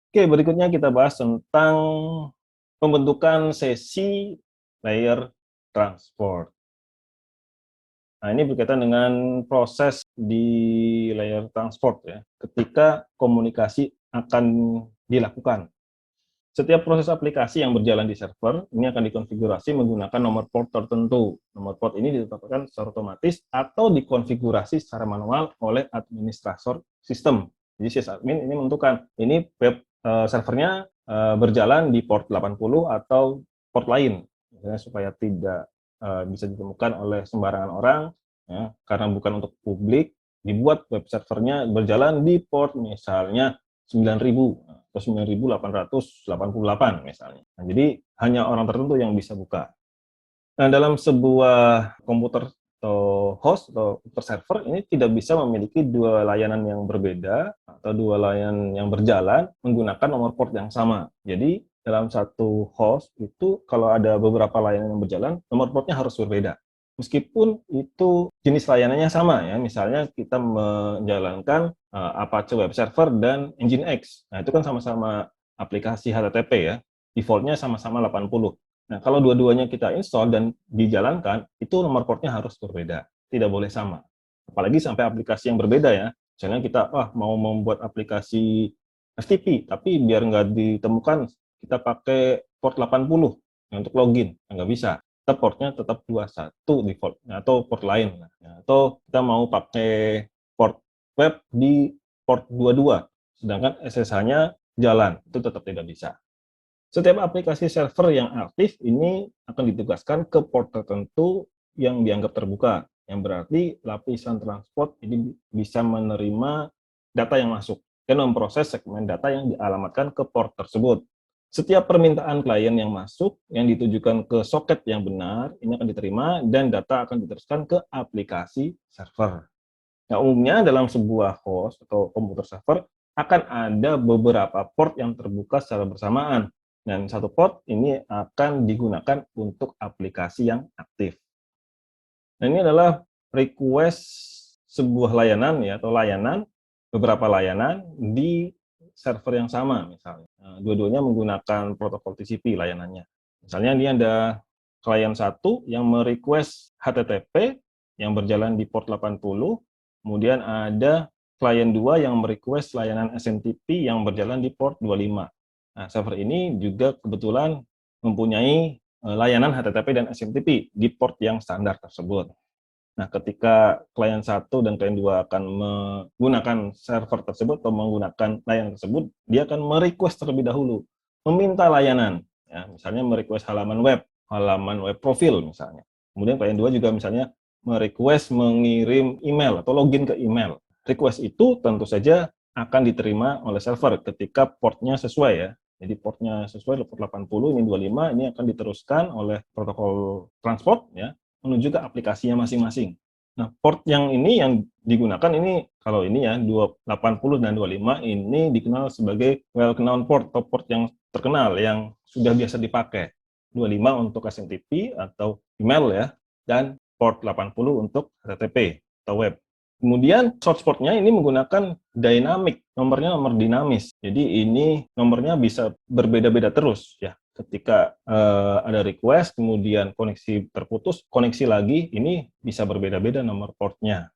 Oke, berikutnya kita bahas tentang pembentukan sesi layer transport. Nah, ini berkaitan dengan proses di layer transport ya, ketika komunikasi akan dilakukan. Setiap proses aplikasi yang berjalan di server, ini akan dikonfigurasi menggunakan nomor port tertentu. Nomor port ini ditetapkan secara otomatis atau dikonfigurasi secara manual oleh administrator sistem. Jadi sysadmin ini menentukan, ini web servernya berjalan di port 80 atau port lain, misalnya supaya tidak bisa ditemukan oleh sembarangan orang, ya, karena bukan untuk publik, dibuat web servernya berjalan di port misalnya 9000 atau 9888 misalnya. Nah, jadi hanya orang tertentu yang bisa buka. Nah, dalam sebuah komputer atau host atau server ini tidak bisa memiliki dua layanan yang berbeda atau dua layanan yang berjalan menggunakan nomor port yang sama. Jadi dalam satu host itu kalau ada beberapa layanan yang berjalan, nomor portnya harus berbeda. Meskipun itu jenis layanannya sama ya, misalnya kita menjalankan Apache Web Server dan Nginx. Nah, itu kan sama-sama aplikasi HTTP ya, defaultnya sama-sama 80. Nah, kalau dua-duanya kita install dan dijalankan, itu nomor portnya harus berbeda, tidak boleh sama. Apalagi sampai aplikasi yang berbeda ya. Misalnya kita mau membuat aplikasi FTP, tapi biar nggak ditemukan, kita pakai port 80 untuk login. Nggak bisa. Tetap portnya tetap 21 default, atau port lain. Atau kita mau pakai port web di port 22, sedangkan SSH-nya jalan, itu tetap tidak bisa. Setiap aplikasi server yang aktif ini akan ditugaskan ke port tertentu yang dianggap terbuka, yang berarti lapisan transport ini bisa menerima data yang masuk dan memproses segmen data yang dialamatkan ke port tersebut. Setiap permintaan klien yang masuk, yang ditujukan ke soket yang benar, ini akan diterima dan data akan diteruskan ke aplikasi server. Nah, umumnya dalam sebuah host atau komputer server akan ada beberapa port yang terbuka secara bersamaan. Dan satu port ini akan digunakan untuk aplikasi yang aktif. Nah, ini adalah request sebuah layanan ya, atau layanan, beberapa layanan di server yang sama misalnya. Nah, dua-duanya menggunakan protokol TCP layanannya. Misalnya ini ada klien satu yang merequest HTTP yang berjalan di port 80, kemudian ada klien 2 yang merequest layanan SMTP yang berjalan di port 25. Nah, server ini juga kebetulan mempunyai layanan HTTP dan SMTP di port yang standar tersebut. Nah, ketika klien 1 dan klien 2 akan menggunakan server tersebut atau menggunakan layanan tersebut, dia akan merequest terlebih dahulu, meminta layanan. Ya, misalnya merequest halaman web profil misalnya. Kemudian klien 2 juga misalnya merequest mengirim email atau login ke email. Request itu tentu saja akan diterima oleh server ketika portnya sesuai ya. Jadi portnya sesuai port 80, ini 25, ini akan diteruskan oleh protokol transport ya, menuju ke aplikasinya masing-masing. Nah, port yang ini yang digunakan ini, kalau ini ya, 80 dan 25 ini dikenal sebagai well-known port, atau port yang terkenal, yang sudah biasa dipakai. 25 untuk SMTP atau email ya, dan port 80 untuk HTTP atau web. Kemudian source portnya ini menggunakan dynamic, nomornya nomor dinamis. Jadi ini nomornya bisa berbeda-beda terus ya. Ketika ada request, kemudian koneksi terputus, koneksi lagi, ini bisa berbeda-beda nomor portnya.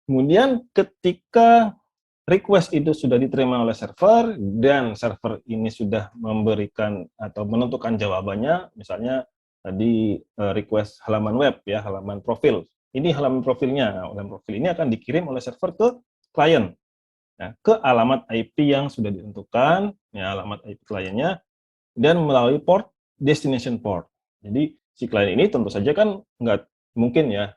Kemudian ketika request itu sudah diterima oleh server, dan server ini sudah memberikan atau menentukan jawabannya, misalnya tadi request halaman web ya, halaman profil. Ini halaman profilnya. Nah, halaman profil ini akan dikirim oleh server ke klien. Nah, ke alamat IP yang sudah ditentukan, ya, alamat IP kliennya, dan melalui port destination port. Jadi si klien ini tentu saja kan nggak mungkin ya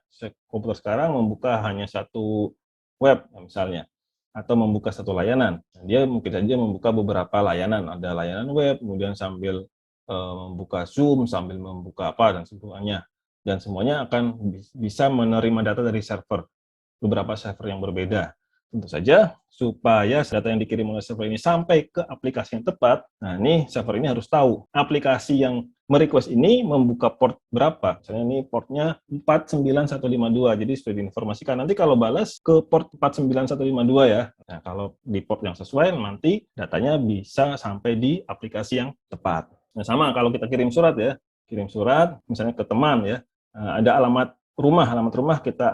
komputer sekarang membuka hanya satu web misalnya, atau membuka satu layanan. Dia mungkin saja membuka beberapa layanan, ada layanan web, kemudian sambil membuka Zoom, sambil membuka apa dan sebagainya. Dan semuanya akan bisa menerima data dari server, beberapa server yang berbeda. Tentu saja, supaya data yang dikirim oleh server ini sampai ke aplikasi yang tepat, nah ini server ini harus tahu aplikasi yang merequest ini membuka port berapa. Misalnya ini portnya 49152, jadi sudah diinformasikan. Nanti kalau balas ke port 49152 ya. Nah, kalau di port yang sesuai, nanti datanya bisa sampai di aplikasi yang tepat. Nah, sama kalau kita kirim surat ya, kirim surat misalnya ke teman ya, ada alamat rumah kita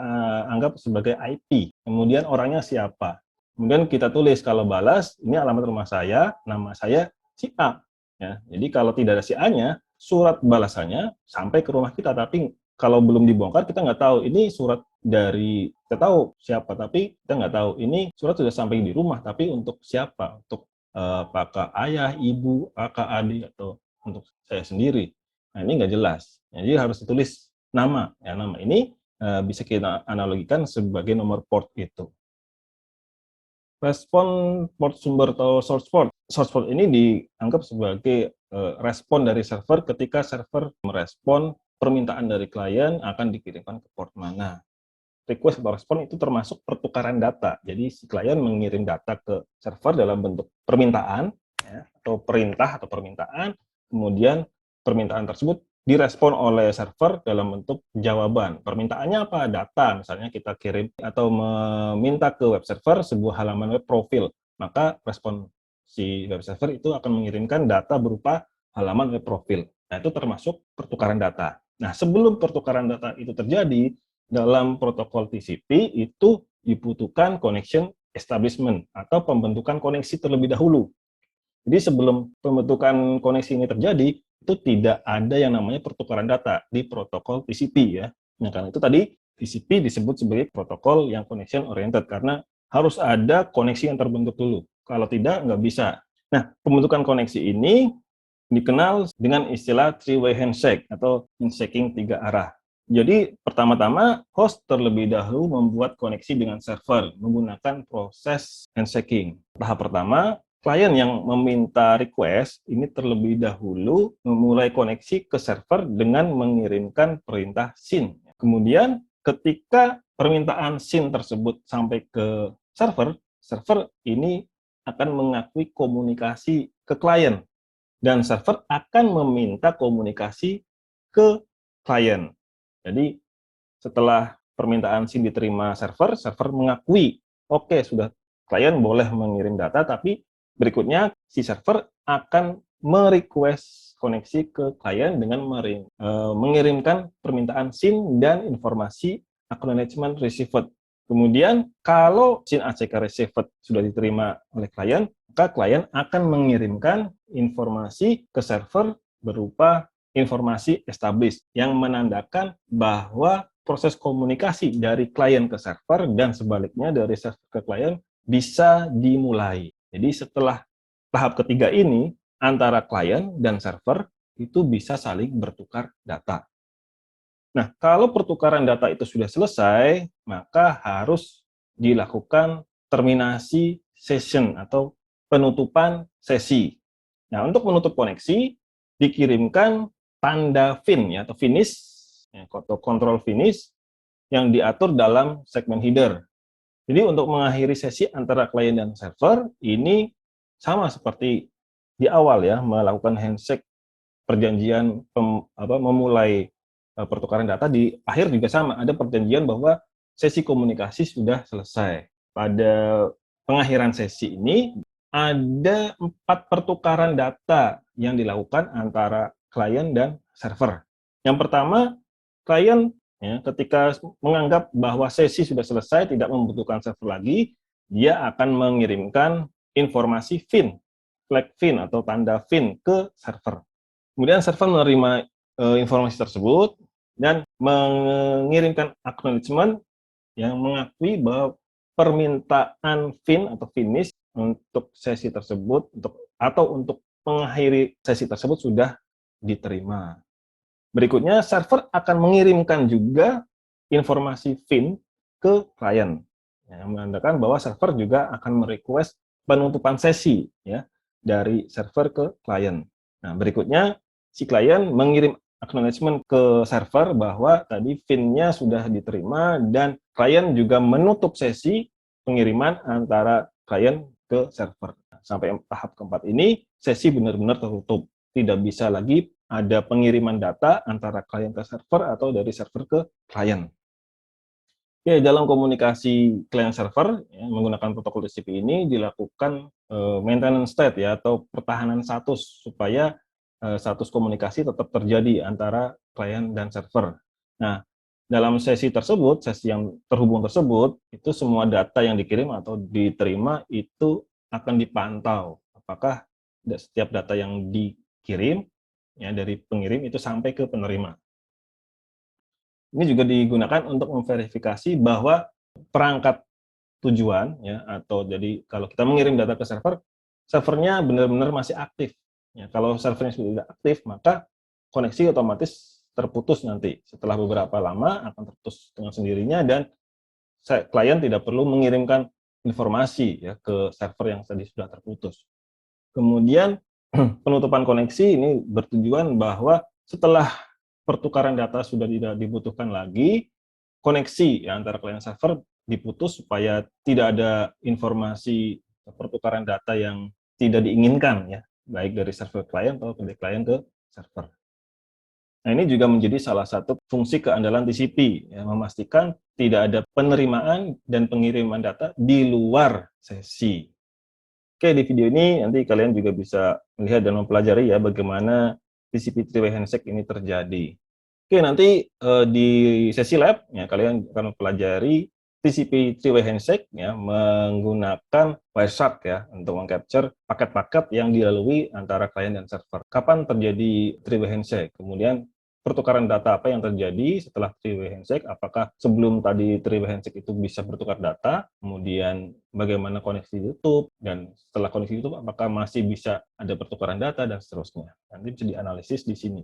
anggap sebagai IP, kemudian orangnya siapa. Kemudian kita tulis kalau balas, ini alamat rumah saya, nama saya si A. Ya, jadi kalau tidak ada si A-nya, surat balasannya sampai ke rumah kita, tapi kalau belum dibongkar kita nggak tahu ini surat dari, kita tahu siapa, tapi kita nggak tahu ini surat sudah sampai di rumah, tapi untuk siapa, untuk apakah ayah, ibu, kakak, adik, atau untuk saya sendiri. Nah ini nggak jelas, jadi harus ditulis nama. Ya, nama ini bisa kita analogikan sebagai nomor port itu. Respon port sumber atau source port. Source port ini dianggap sebagai respon dari server ketika server merespon permintaan dari klien akan dikirimkan ke port mana. Request atau respon itu termasuk pertukaran data. Jadi si klien mengirim data ke server dalam bentuk permintaan ya, atau perintah atau permintaan, kemudian permintaan tersebut direspon oleh server dalam bentuk jawaban. Permintaannya apa? Data, misalnya kita kirim atau meminta ke web server sebuah halaman web profil, maka respon si web server itu akan mengirimkan data berupa halaman web profil. Nah, itu termasuk pertukaran data. Nah, sebelum pertukaran data itu terjadi, dalam protokol TCP itu dibutuhkan connection establishment atau pembentukan koneksi terlebih dahulu. Jadi sebelum pembentukan koneksi ini terjadi, itu tidak ada yang namanya pertukaran data di protokol TCP ya. Nah, karena itu tadi TCP disebut sebagai protokol yang connection oriented karena harus ada koneksi yang terbentuk dulu. Kalau tidak, nggak bisa. Nah, pembentukan koneksi ini dikenal dengan istilah three-way handshake atau handshaking 3 arah. Jadi pertama-tama host terlebih dahulu membuat koneksi dengan server menggunakan proses handshaking. Tahap pertama, klien yang meminta request ini terlebih dahulu memulai koneksi ke server dengan mengirimkan perintah SYN. Kemudian ketika permintaan SYN tersebut sampai ke server, server ini akan mengakui komunikasi ke klien dan server akan meminta komunikasi ke klien. Jadi setelah permintaan SYN diterima server, server mengakui, oke, sudah klien boleh mengirim data, tapi berikutnya si server akan merequest koneksi ke klien dengan mengirimkan permintaan SYN dan informasi acknowledgement received. Kemudian kalau SYN ACK received sudah diterima oleh klien, maka klien akan mengirimkan informasi ke server berupa informasi established yang menandakan bahwa proses komunikasi dari klien ke server dan sebaliknya dari server ke klien bisa dimulai. Jadi setelah tahap ketiga ini, antara klien dan server itu bisa saling bertukar data. Nah, kalau pertukaran data itu sudah selesai, maka harus dilakukan terminasi session atau penutupan sesi. Nah, untuk menutup koneksi, dikirimkan tanda fin ya, atau finish, ya, atau control finish yang diatur dalam segmen header. Jadi untuk mengakhiri sesi antara klien dan server, ini sama seperti di awal ya, melakukan handshake perjanjian memulai pertukaran data, di akhir juga sama, ada perjanjian bahwa sesi komunikasi sudah selesai. Pada pengakhiran sesi ini, ada 4 pertukaran data yang dilakukan antara klien dan server. Yang pertama, klien ya, ketika menganggap bahwa sesi sudah selesai, tidak membutuhkan server lagi, dia akan mengirimkan informasi fin, flag fin atau tanda fin ke server. Kemudian server menerima informasi tersebut dan mengirimkan acknowledgement yang mengakui bahwa permintaan fin atau finish untuk sesi tersebut atau untuk mengakhiri sesi tersebut sudah diterima. Berikutnya, server akan mengirimkan juga informasi fin ke klien, yang menandakan bahwa server juga akan merequest penutupan sesi ya dari server ke klien. Nah, berikutnya si klien mengirim acknowledgement ke server bahwa tadi fin-nya sudah diterima dan klien juga menutup sesi pengiriman antara klien ke server. Sampai tahap keempat ini, sesi benar-benar tertutup. Tidak bisa lagi ada pengiriman data antara klien ke server atau dari server ke klien. Oke, dalam komunikasi klien server, ya, menggunakan protokol TCP ini dilakukan maintenance state ya, atau pertahanan status supaya status komunikasi tetap terjadi antara klien dan server. Nah, dalam sesi tersebut, sesi yang terhubung tersebut, itu semua data yang dikirim atau diterima itu akan dipantau. Apakah setiap data yang dikirim ya dari pengirim itu sampai ke penerima. Ini juga digunakan untuk memverifikasi bahwa perangkat tujuan ya, atau jadi kalau kita mengirim data ke server, servernya benar-benar masih aktif. Ya, kalau servernya sudah tidak aktif, maka koneksi otomatis terputus nanti. Setelah beberapa lama akan terputus dengan sendirinya dan klien tidak perlu mengirimkan informasi ya ke server yang tadi sudah terputus. Kemudian penutupan koneksi ini bertujuan bahwa setelah pertukaran data sudah tidak dibutuhkan lagi, koneksi ya, antara klien server diputus supaya tidak ada informasi pertukaran data yang tidak diinginkan ya, baik dari server klien atau dari klien ke server. Nah, ini juga menjadi salah satu fungsi keandalan TCP, ya, memastikan tidak ada penerimaan dan pengiriman data di luar sesi. Oke, di video ini nanti kalian juga bisa melihat dan mempelajari ya bagaimana TCP three-way handshake ini terjadi. Oke, nanti di sesi lab ya kalian akan mempelajari TCP three-way handshake ya menggunakan Wireshark ya untuk mengcapture paket-paket yang dilalui antara klien dan server. Kapan terjadi three-way handshake? Kemudian pertukaran data apa yang terjadi setelah three-way handshake? Apakah sebelum tadi three-way handshake itu bisa bertukar data? Kemudian bagaimana koneksi ditutup? Dan setelah koneksi ditutup, apakah masih bisa ada pertukaran data dan seterusnya? Nanti bisa dianalisis di sini.